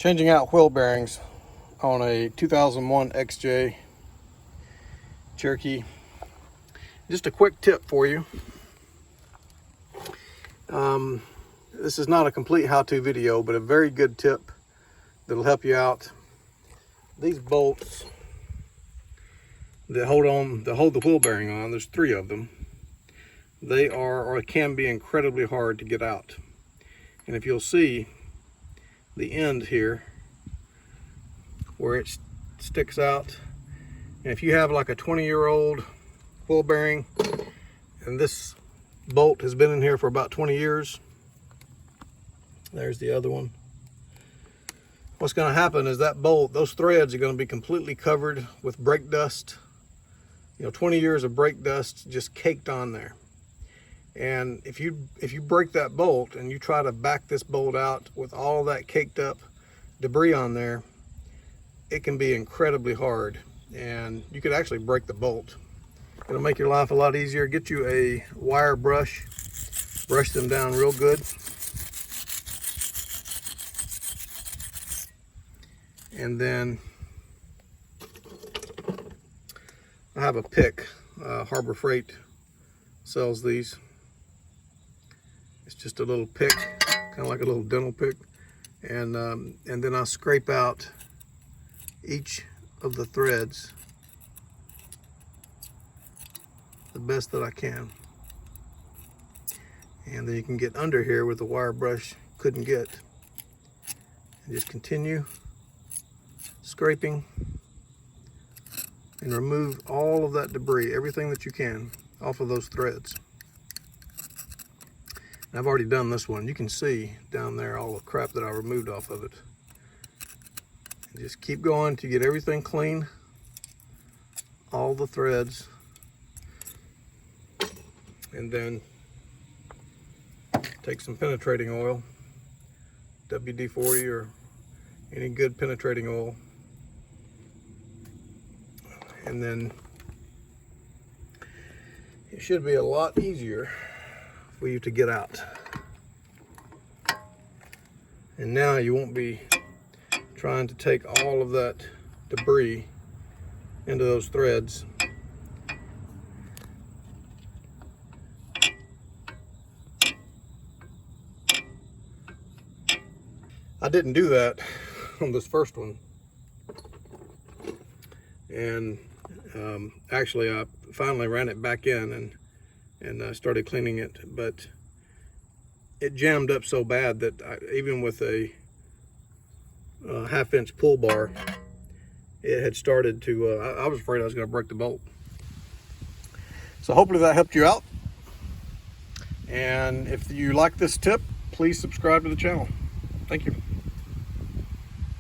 Changing out wheel bearings on a 2001 XJ Cherokee. Just a quick tip for you. This is not a complete how-to video, but a very good tip that'll help you out. These bolts that hold the wheel bearing on, there's 3 of them. They are, or can be, incredibly hard to get out. And if you'll see the end here where it sticks out, and if you have like a 20-year-old wheel bearing and this bolt has been in here for about 20 years, there's the other one. What's going to happen is that bolt, those threads are going to be completely covered with brake dust. 20 years of brake dust just caked on there. And if you break that bolt and you try to back this bolt out with all that caked up debris on there, it can be incredibly hard, and you could actually break the bolt. It'll make your life a lot easier. Get you a wire brush, brush them down real good. And then I have a pick. Harbor Freight sells these. It's just a little pick, kind of like a little dental pick. And then I scrape out each of the threads the best that I can. And then you can get under here with the wire brush couldn't get. And just continue scraping and remove all of that debris, everything that you can, off of those threads. And I've already done this one. You can see down there all the crap that I removed off of it. And just keep going till you get everything clean, all the threads, and then take some penetrating oil, WD-40 or any good penetrating oil, and then it should be a lot easier for you to get out. And now you won't be trying to take all of that debris into those threads. I didn't do that on this first one, and actually I finally ran it back in and started cleaning it, but it jammed up so bad that even with a 1/2-inch pull bar, it had started to, I was afraid I was going to break the bolt. So hopefully that helped you out. And if you like this tip, please subscribe to the channel. Thank you.